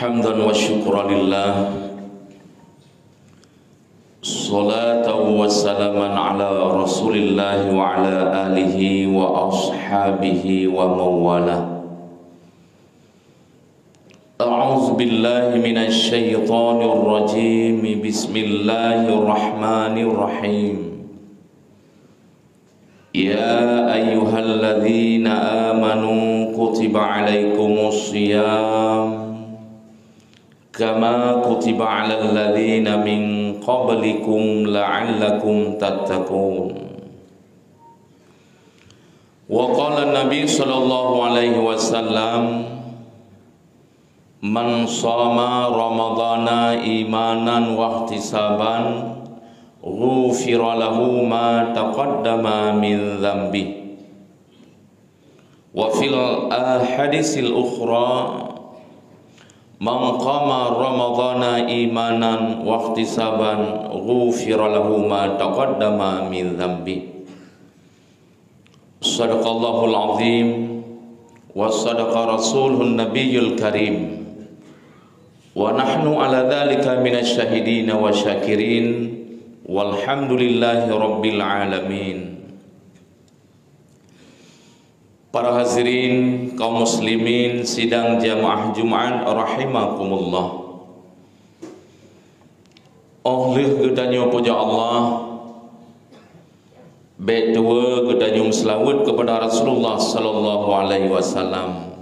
حمدا وشكرا لله صلاة وسلاما على رسول الله وعلى آله وأصحابه ومن والاه. أعوذ بالله من الشيطان الرجيم. بسم الله الرحمن الرحيم. يا أيها الذين آمنوا كتب عليكم الصيام كما كتب على الذين من قبلكم لعلكم تتقون. وقال النبي صلى الله عليه وسلم من صام رمضان إيمانا واحتسابا غفر له ما تقدم من ذنبه. وفي الأحاديث الأخرى من قام رمضان إيمانا واحتسابا غفر له ما تقدم من ذنبه. صدق الله العظيم وصدق رسوله النبي الكريم ونحن على ذلك من الشاهدين والشاكرين walhamdulillahi rabbil alamin. Para hadirin kaum muslimin sidang jamaah Jumat rahimakumullah. Oleh gedanya puja Allah, baik dua gedanya selawat kepada Rasulullah sallallahu alaihi wasallam.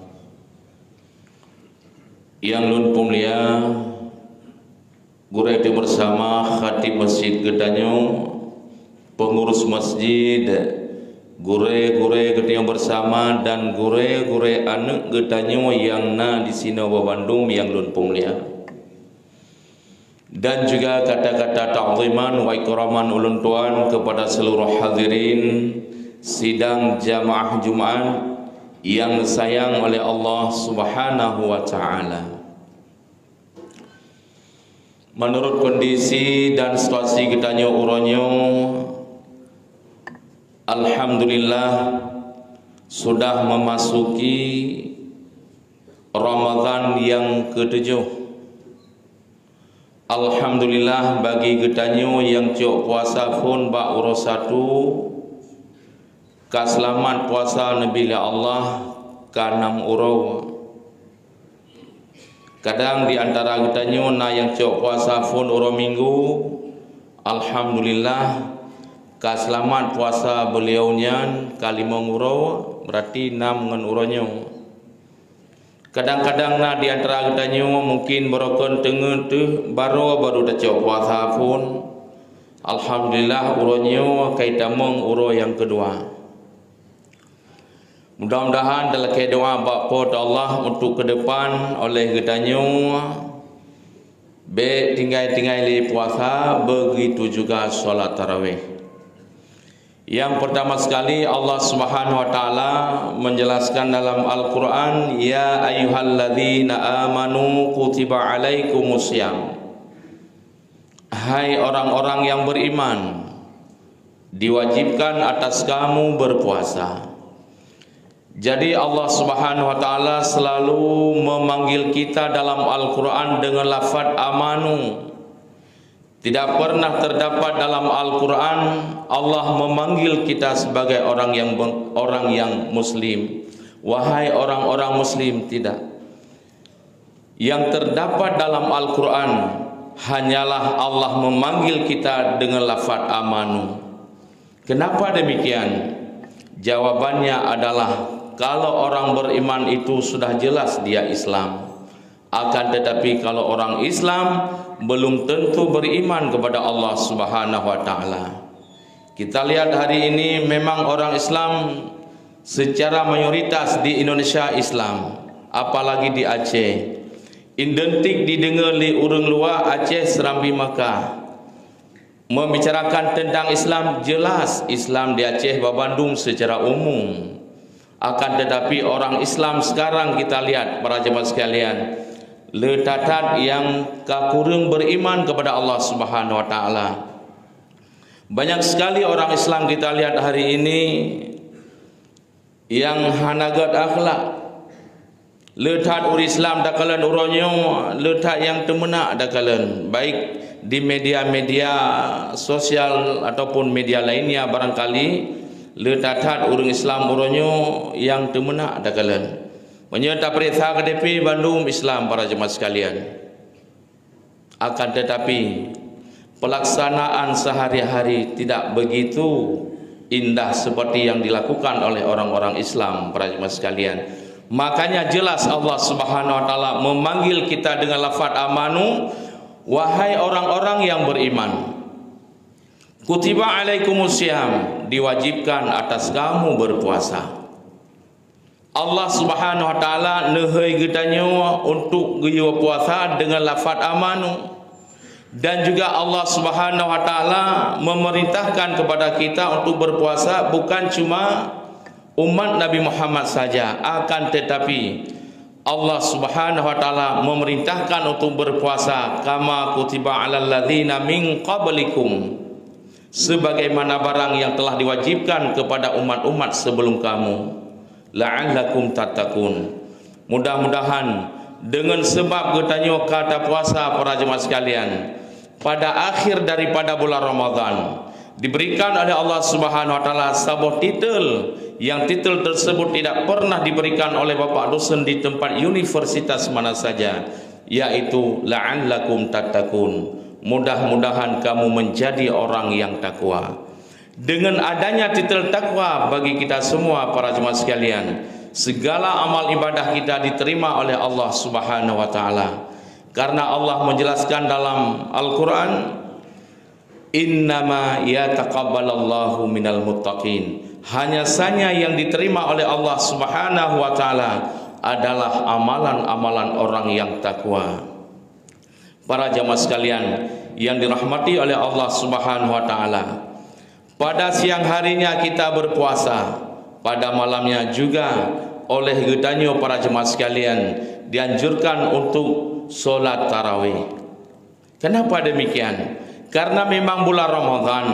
Yang lun mulia gure itu bersama khatib masjid Gedanyo, pengurus masjid, gure-gure Gedanyo bersama dan gure-gure anak Gedanyo yang na di sini Bandung yang lun pumlia. Dan juga kata-kata ta'ziman wa ikraman ulun tuan kepada seluruh hadirin sidang jamaah Jumat yang sayang oleh Allah Subhanahu wa taala. Menurut kondisi dan situasi Gedanyo uronyo, alhamdulillah sudah memasuki Ramadan yang ke-7. Alhamdulillah bagi Gedanyo yang cok puasa pun bak urus satu kaselamat puasa Nabi Allah ke-6 uro. Kadang di antara Gedanyo na yang cok puasa pun uro minggu, alhamdulillah kaselamat puasa beliaunya kali menguro berarti 6 ngan uronyo. Kadang-kadang na di antara Gedanyo mungkin berokon tengah tu baru dah cok puasa pun, alhamdulillah uronyo kaitamong uro yang kedua. Mudah-mudahan dalam doa bakpot Allah untuk ke depan oleh Gedanyo be tinggal-tinggal li puasa, begitu juga solat tarawih. Yang pertama sekali Allah Subhanahu wa taala menjelaskan dalam Al-Qur'an, ya ayyuhalladzina amanu kutiba alaikumusiyam. Hai orang-orang yang beriman, diwajibkan atas kamu berpuasa. Jadi Allah Subhanahu wa taala selalu memanggil kita dalam Al-Qur'an dengan lafaz amanu. Tidak pernah terdapat dalam Al-Qur'an Allah memanggil kita sebagai orang yang muslim. Wahai orang-orang muslim, tidak. Yang terdapat dalam Al-Qur'an hanyalah Allah memanggil kita dengan lafaz amanu. Kenapa demikian? Jawabannya adalah kalau orang beriman itu sudah jelas dia Islam. Akan tetapi kalau orang Islam belum tentu beriman kepada Allah Subhanahu wa taala. Kita lihat hari ini memang orang Islam secara mayoritas di Indonesia Islam, apalagi di Aceh. Identik didengar li urang luar Aceh Serambi Makkah. Membicarakan tentang Islam, jelas Islam di Aceh Bandung secara umum. Akan tetapi orang Islam sekarang kita lihat para jemaah sekalian, letatat yang kakurung beriman kepada Allah Subhanahu wa taala. Banyak sekali orang Islam kita lihat hari ini yang hanagat akhlak, letak ur Islam dakalan uronyo, letak yang temenak dakalan, baik di media-media sosial ataupun media lainnya barangkali letak urang Islam uronyo yang temenak dakalan. Menyerta perintah KDP Bandung Islam para jemaah sekalian. Akan tetapi pelaksanaan sehari-hari tidak begitu indah seperti yang dilakukan oleh orang-orang Islam para jemaah sekalian. Makanya jelas Allah Subhanahu wa taala memanggil kita dengan lafaz amanu, wahai orang-orang yang beriman. Kutiba alaikumusiyam, diwajibkan atas kamu berpuasa. Allah Subhanahu wa taala nehei getanyo untuk geu puasa dengan lafaz amanu. Dan juga Allah Subhanahu wa taala memerintahkan kepada kita untuk berpuasa bukan cuma umat Nabi Muhammad saja, akan tetapi Allah Subhanahu wa taala memerintahkan untuk berpuasa kama kutiba alal ladzina min qablikum, sebagaimana barang yang telah diwajibkan kepada umat-umat sebelum kamu, la'allakum tattaqun. Mudah-mudahan dengan sebab getanyo kata puasa para jemaah sekalian, pada akhir daripada bulan Ramadan diberikan oleh Allah Subhanahu wa taala sebuah titel yang titel tersebut tidak pernah diberikan oleh Bapak dosen di tempat universitas mana saja, yaitu la'allakum tattaqun. Mudah-mudahan kamu menjadi orang yang takwa. Dengan adanya titel takwa bagi kita semua para jemaah sekalian, segala amal ibadah kita diterima oleh Allah Subhanahu wa taala. Karena Allah menjelaskan dalam Al-Qur'an, innama yataqabbalallahu minal muttaqin. Hanya saja yang diterima oleh Allah Subhanahu wa taala adalah amalan-amalan orang yang takwa. Para jamaah sekalian yang dirahmati oleh Allah Subhanahu wa taala, pada siang harinya kita berpuasa, pada malamnya juga oleh gedanyo para jemaah sekalian dianjurkan untuk solat tarawih. Kenapa demikian? Karena memang bulan Ramadan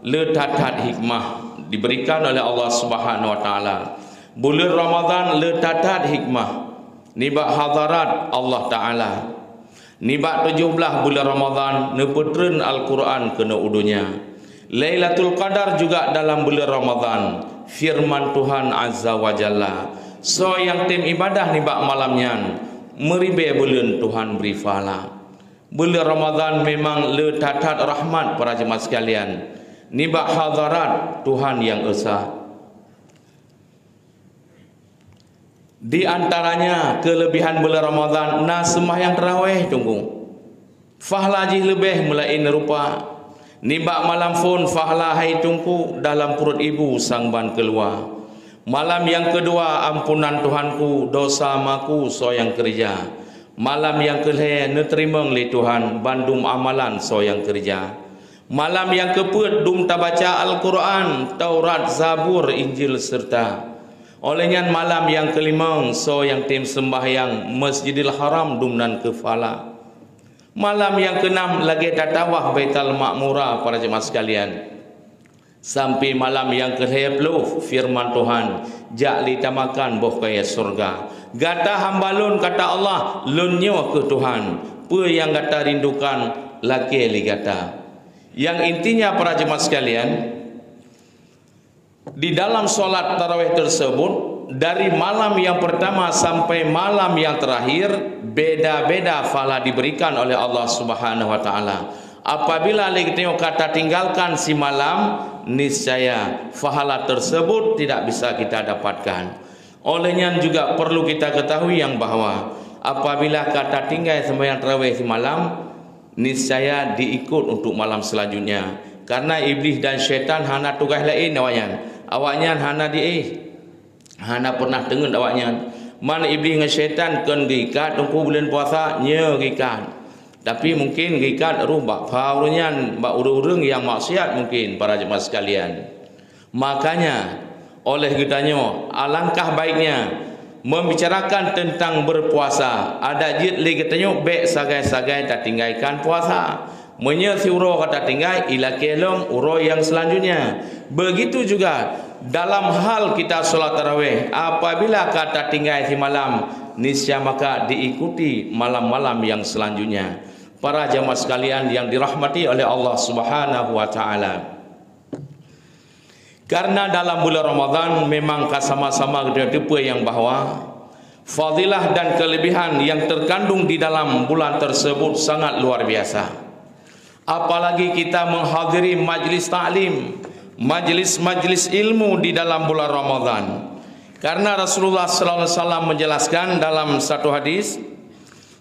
letatat hikmah diberikan oleh Allah Subhanahu wa taala. Bulan Ramadan letatat hikmah nibak hadarat Allah taala. Nibak 17 bulan Ramadan neputreun Al-Quran kena udunya. Lailatul Qadar juga dalam bulan Ramadan, firman Tuhan Azza wa Jalla. So yang tim ibadah nibak malamnya meribe bulan Tuhan beri pahala. Bulan Ramadan memang letatat rahmat para jemaah sekalian. Nibak hadarat Tuhan yang esa. Di antaranya kelebihan bulan Ramadan, nah sembahyang tarawih tunggu. Fahla jih lebih mulai rupa. Nibak malam pun fahla hai tungku dalam perut ibu sang ban keluar. Malam yang kedua ampunan Tuhanku dosa maku so yang kerja. Malam yang kelih neterima oleh Tuhan bandum amalan so yang kerja. Malam yang keempat dum tabaca Al-Quran, Taurat, Zabur, Injil serta. Olehnya malam yang kelima so yang tim sembahyang Masjidil Haram dumnan kefala. Malam yang keenam lagi tatawah Baitul Ma'murah para jemaah sekalian. Sampai malam yang ke-10 firman Tuhan, "Jak tamakan boh kaya surga." Gata hambalun kata Allah, lunyo ke Tuhan. Pe yang gata rindukan laki li gata. Yang intinya para jemaah sekalian, di dalam solat tarawih tersebut dari malam yang pertama sampai malam yang terakhir beda-beda pahala diberikan oleh Allah Subhanahu wa taala. Apabila kita kata tinggalkan si malam, niscaya pahala tersebut tidak bisa kita dapatkan. Olehnya juga perlu kita ketahui yang bahwa apabila kata tinggal sembahyang tarawih si malam, niscaya diikut untuk malam selanjutnya. Karena iblis dan syaitan hana tugas lain awaknya. Awaknya hana hana pernah dengar awaknya. Man iblis dengan syaitan kan gikat tunggu bulan puasa nya gikat. Tapi mungkin gikat rubak faurunya bak urang-urang yang maksiat mungkin para jemaah sekalian. Makanya oleh kitanya alangkah baiknya membicarakan tentang berpuasa. Ada jid li kitanya baik sagai-sagai tak tinggalkan puasa. Menyesi uro kata tinggal ila kelong uro yang selanjutnya. Begitu juga dalam hal kita solat tarawih, apabila kata tinggal si malam niscaya maka diikuti malam-malam yang selanjutnya. Para jamaah sekalian yang dirahmati oleh Allah Subhanahu wa taala. Karena dalam bulan Ramadan memang sama-sama kita yang bahawa fadilah dan kelebihan yang terkandung di dalam bulan tersebut sangat luar biasa. Apalagi kita menghadiri majlis ta'lim, majlis-majlis ilmu di dalam bulan Ramadan. Karena Rasulullah sallallahu alaihi wasallam menjelaskan dalam satu hadis,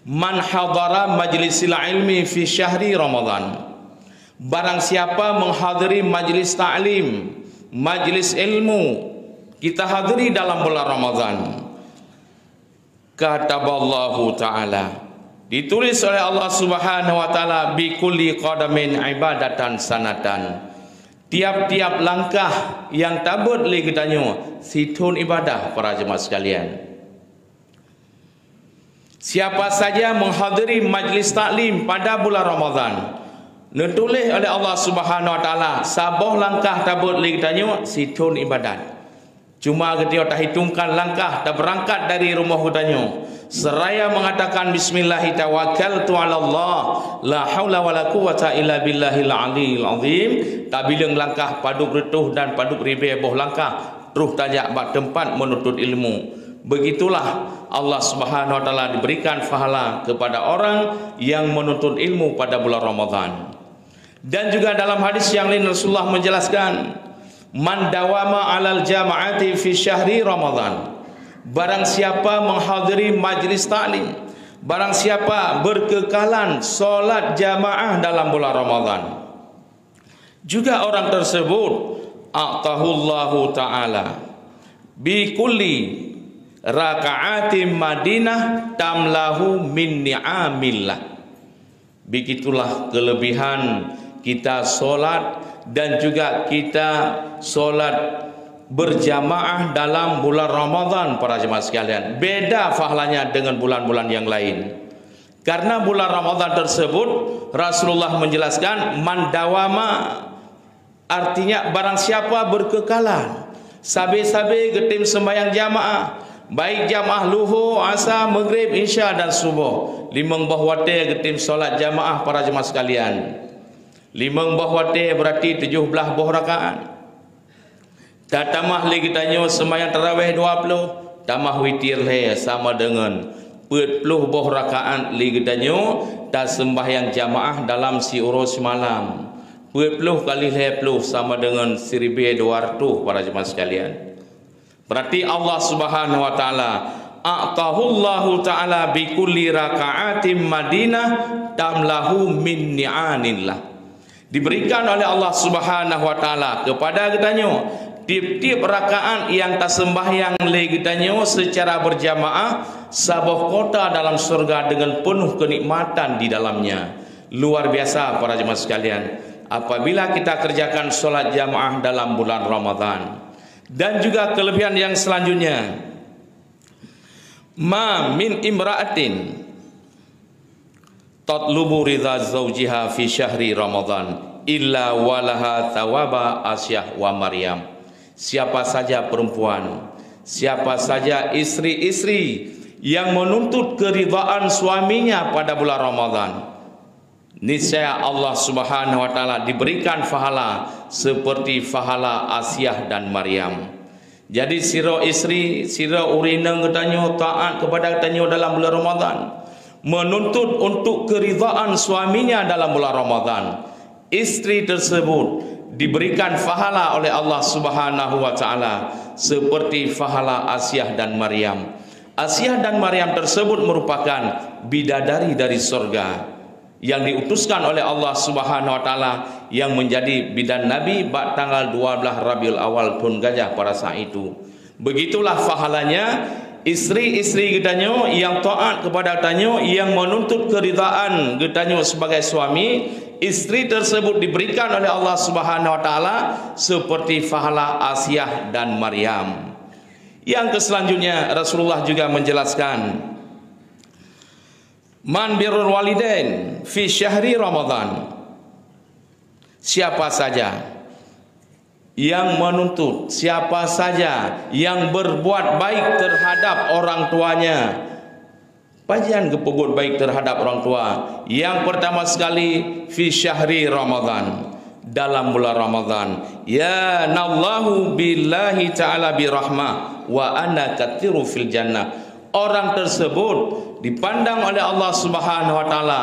man hadara majlisil ilmi fi syahri Ramadan. Barang siapa menghadiri majlis ta'lim, majlis ilmu, kita hadiri dalam bulan Ramadan. Kataballahu ta'ala, ditulis oleh Allah Subhanahu wa taala, bi kulli qadamin ibadatan sanatan. Tiap-tiap langkah yang tabut li ketanyo situn ibadah. Para jemaah sekalian, siapa saja menghadiri majlis taklim pada bulan Ramadan, ditulis oleh Allah Subhanahu wa taala saboh langkah tabut li ketanyo situn ibadat. Cuma ketika tak hitungkan langkah tak berangkat dari rumah ketanyo, seraya mengatakan bismillah tawakkaltu ala Allah la haula wala quwata illa billahil aliyil azim. Tak bilang langkah paduk retuh dan paduk ribe boh langkah terus tajak bak tempat menuntut ilmu. Begitulah Allah Subhanahu wa taala diberikan pahala kepada orang yang menuntut ilmu pada bulan Ramadan. Dan juga dalam hadis yang lain Rasulullah menjelaskan, man dawama alal jama'ati fi syahri Ramadan. Barang siapa menghadiri majlis taklim, barang siapa berkekalan solat jamaah dalam bulan Ramadan, juga orang tersebut a'tahullahu ta'ala bi kulli raka'atim Madinah tamlahu min ni'amillah. Begitulah kelebihan kita solat dan juga kita solat berjamaah dalam bulan Ramadan. Para jemaah sekalian, beda pahalanya dengan bulan-bulan yang lain. Karena bulan Ramadan tersebut Rasulullah menjelaskan man dawama, artinya barang siapa berkekalan sabe-sabe getim sembahyang jamaah, baik jamaah luhur, asar, maghrib, isya dan subuh. Limang bahwate getim solat jamaah. Para jemaah sekalian, limang bahwate berarti 17 buah rakaat. Tak tamah lagi tanya sembahyang tarawih 20, tamah witir le sama dengan 40 buah rakaat lagi tanya tak sembahyang jamaah dalam si urus malam. 40 kali 20 sama dengan 1200. Para jemaah sekalian, berarti Allah Subhanahu wa taala a'tahullahu ta'ala bi kulli raka'atim Madinah tamlahu min ni'anillah. Diberikan oleh Allah Subhanahu wa taala kepada kitanya tiap-tiap rakaat yang tak sembahyang lagi kitanya secara berjamaah sebuah kota dalam surga dengan penuh kenikmatan di dalamnya. Luar biasa para jemaah sekalian apabila kita kerjakan solat jamaah dalam bulan Ramadan. Dan juga kelebihan yang selanjutnya, ma min imra'atin tatlubu ridha zawjiha fi syahri Ramadan illa walaha thawaba Asyah wa Maryam. Siapa saja perempuan, siapa saja istri-istri yang menuntut keridhaan suaminya pada bulan Ramadan, niscaya Allah Subhanahu wa taala diberikan pahala seperti pahala Asyah dan Maryam. Jadi sira istri, sira urineng ketanyo taat kepada ketanyo dalam bulan Ramadan, menuntut untuk keridhaan suaminya dalam bulan Ramadan, istri tersebut diberikan pahala oleh Allah Subhanahu wa taala seperti pahala Asyah dan Maryam. Asyah dan Maryam tersebut merupakan bidadari dari surga yang diutuskan oleh Allah Subhanahu wa taala yang menjadi bidan Nabi bak tanggal 12 Rabiul Awal tahun gajah pada saat itu. Begitulah pahalanya istri-istri getanyo yang taat kepada getanyo, yang menuntut keridhaan getanyo sebagai suami. Istri tersebut diberikan oleh Allah Subhanahu wa taala seperti pahala Asyah dan Maryam. Yang selanjutnya Rasulullah juga menjelaskan, man birrul walidain fi syahri Ramadan. Siapa saja yang menuntut, siapa saja yang berbuat baik terhadap orang tuanya Panjang berbuat baik terhadap orang tua. Yang pertama sekali fi syahri Ramadan, dalam bulan Ramadan. Ya nallahu billahi ta'ala birahmah wa ana katiru fil jannah. Orang tersebut dipandang oleh Allah Subhanahu wa taala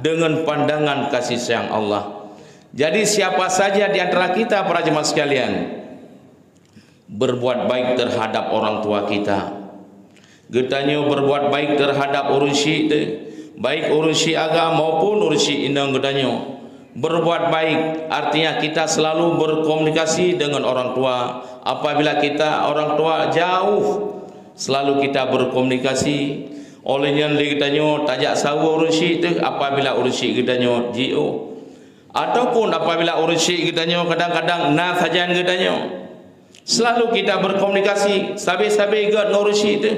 dengan pandangan kasih sayang Allah. Jadi siapa saja di antara kita para jemaah sekalian berbuat baik terhadap orang tua kita, getanya berbuat baik terhadap urusi itu, baik urusi agama maupun urusi indang getanya. Berbuat baik artinya kita selalu berkomunikasi dengan orang tua. Apabila kita orang tua jauh, selalu kita berkomunikasi. Olehnya kitanya tajak sawa urusi itu apabila urusi kitanya jio, ataupun apabila urusi kitanya kadang-kadang na saja kitanya, selalu kita berkomunikasi sabi-sabi gat ngurusi itu.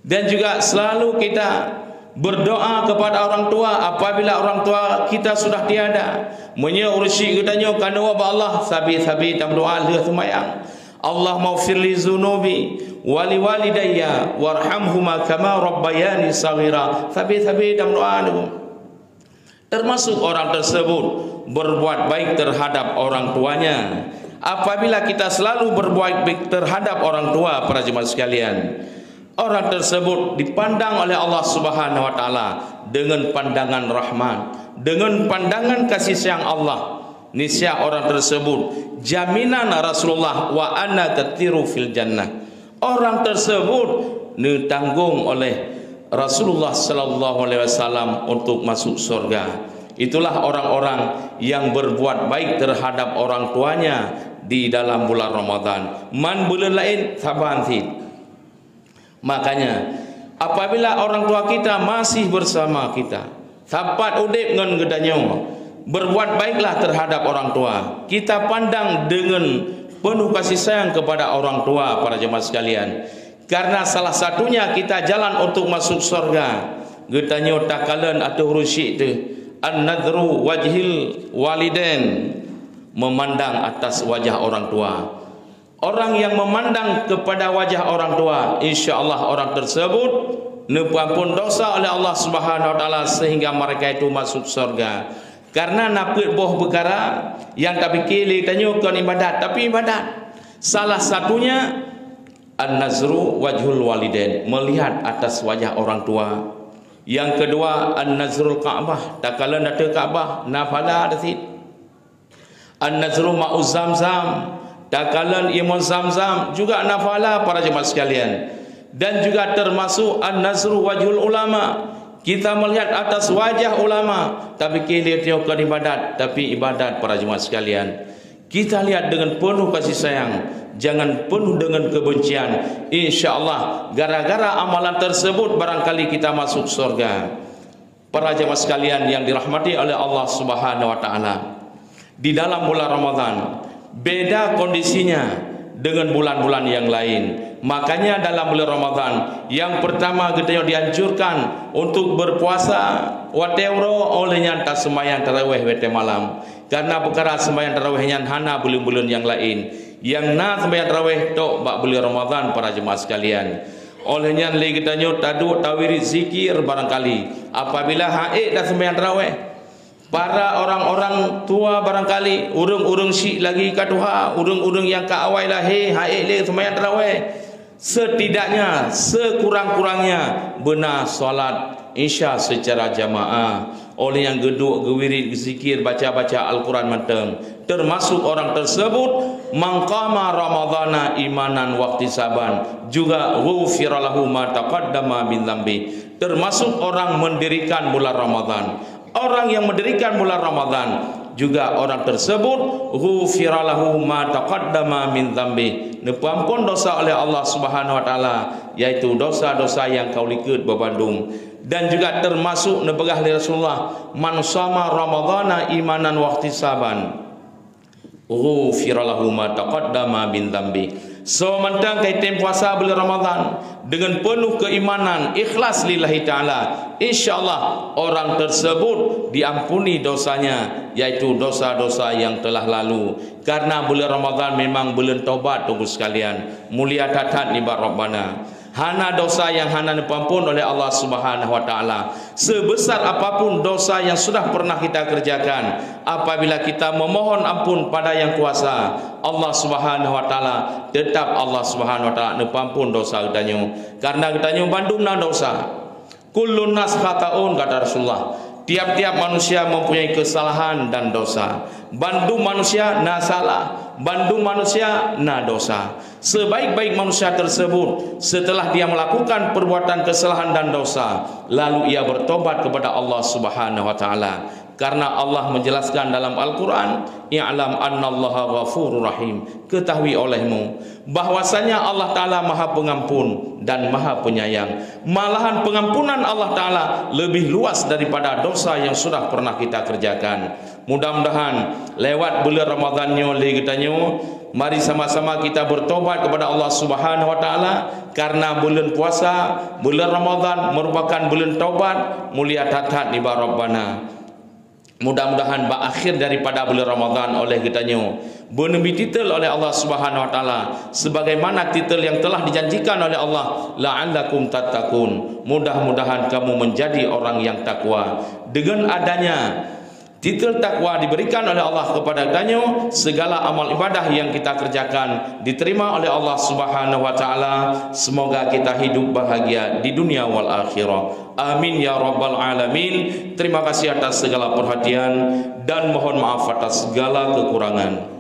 Dan juga selalu kita berdoa kepada orang tua apabila orang tua kita sudah tiada. Munya urusi kitanya kana wa Allah sabi-sabi tam doa le semayang. Allah maghfir li zunubi wa li walidayya warhamhuma kama rabbayani saghira. Sabi-sabi tam doa itu. Termasuk orang tersebut berbuat baik terhadap orang tuanya. Apabila kita selalu berbuat baik terhadap orang tua para jemaah sekalian, orang tersebut dipandang oleh Allah Subhanahu wa taala dengan pandangan rahmat, dengan pandangan kasih sayang Allah. Niscaya orang tersebut jaminan Rasulullah wa ana katiru fil jannah. Orang tersebut ditanggung oleh Rasulullah sallallahu alaihi wasallam untuk masuk surga. Itulah orang-orang yang berbuat baik terhadap orang tuanya di dalam bulan Ramadan. Man bulan lain sabanti. Makanya apabila orang tua kita masih bersama kita, sapat udip ngan gedanya, berbuat baiklah terhadap orang tua. Kita pandang dengan penuh kasih sayang kepada orang tua para jemaah sekalian. Karena salah satunya kita jalan untuk masuk surga. Gedanya takalan atau rusyid itu an-nadru wajhil walidain, memandang atas wajah orang tua. Orang yang memandang kepada wajah orang tua, insya-Allah orang tersebut diampun dosa oleh Allah Subhanahu wa taala sehingga mereka itu masuk surga. Karena napit boh perkara yang tak fikir tanya kan ibadat, tapi ibadat. Salah satunya an-nazru wajhul walidain, melihat atas wajah orang tua. Yang kedua an-nazrul Ka'bah, tak kala nak ke Ka'bah nafala dasit. An-nazru ma'uz zamzam, takalan imun zamzam juga nafala para jemaah sekalian. Dan juga termasuk an-nazru wajhul ulama, kita melihat atas wajah ulama, tapi kita bukan ibadat, tapi ibadat para jemaah sekalian. Kita lihat dengan penuh kasih sayang, jangan penuh dengan kebencian. InsyaAllah gara-gara amalan tersebut barangkali kita masuk surga. Para jemaah sekalian yang dirahmati oleh Allah Subhanahu wa taala, di dalam bulan Ramadan beda kondisinya dengan bulan-bulan yang lain. Makanya dalam bulan Ramadan yang pertama kita dianjurkan untuk berpuasa watewro olehnya tak sembahyang tarawih wete malam. Karena perkara sembahyang tarawihnya hana bulan-bulan yang lain. Yang na sembahyang tarawih tok bak bulan Ramadan para jemaah sekalian. Olehnya lagi kita tadu tawirid zikir barangkali apabila haid dah sembahyang tarawih. Para orang-orang tua barangkali urung-urung syik lagi katuha, urung-urung yang ka awai lah haid le sembahyang tarawih. Setidaknya sekurang-kurangnya benar solat Isya secara jamaah. Oleh yang geduk gewirid zikir baca-baca Al-Quran matem. Termasuk orang tersebut mangqama ramadhana imanan waqtisaban, juga ghufira lahu ma taqaddama min dzambi. Termasuk orang mendirikan bulan Ramadan. Orang yang mendirikan bulan Ramadan juga orang tersebut ghufira lahu ma taqaddama min dzambi, diampun dosa oleh Allah Subhanahu wa taala, yaitu dosa-dosa yang kau likut berbandung. Dan juga termasuk nebegah Rasulullah man shama ramadhana imanan waqtisaban ghufira lahu ma taqaddama min dzambi. So mentang kaitan puasa bulan Ramadan dengan penuh keimanan ikhlas lillahi taala, insyaallah orang tersebut diampuni dosanya, yaitu dosa-dosa yang telah lalu. Karena bulan Ramadan memang bulan taubat tunggu sekalian. Mulia tatat ni bar Rabbana. Hana dosa yang hana diampun oleh Allah Subhanahu wa taala. Sebesar apapun dosa yang sudah pernah kita kerjakan, apabila kita memohon ampun pada yang kuasa, Allah Subhanahu wa taala, tetap Allah Subhanahu wa taala diampun dosa kita. Karena kita bandungna dosa. Kullun nas khata'un, kata Rasulullah. Tiap-tiap manusia mempunyai kesalahan dan dosa. Bandung manusia na salah, bandung manusia na dosa. Sebaik-baik manusia tersebut setelah dia melakukan perbuatan kesalahan dan dosa, lalu ia bertobat kepada Allah Subhanahu wa taala. Karena Allah menjelaskan dalam Al-Quran, i'lam annallaha ghafurur rahim. Ketahui olehmu bahwasanya Allah Ta'ala maha pengampun dan maha penyayang. Malahan pengampunan Allah Ta'ala lebih luas daripada dosa yang sudah pernah kita kerjakan. Mudah-mudahan lewat bulan Ramadannya mari sama-sama kita bertobat kepada Allah Subhanahu wa taala, karena bulan puasa, bulan Ramadan merupakan bulan taubat, mulia tatat ni Rabbana. Mudah-mudahan berakhir daripada bulan Ramadan oleh kitanya bernembi titel oleh Allah Subhanahu wa taala sebagaimana titel yang telah dijanjikan oleh Allah, la'allakum tattaqun. Mudah-mudahan kamu menjadi orang yang takwa. Dengan adanya titel takwa diberikan oleh Allah kepada kitanya, segala amal ibadah yang kita kerjakan diterima oleh Allah Subhanahu wa taala. Semoga kita hidup bahagia di dunia wal akhirah. Amin ya rabbal alamin. Terima kasih atas segala perhatian dan mohon maaf atas segala kekurangan.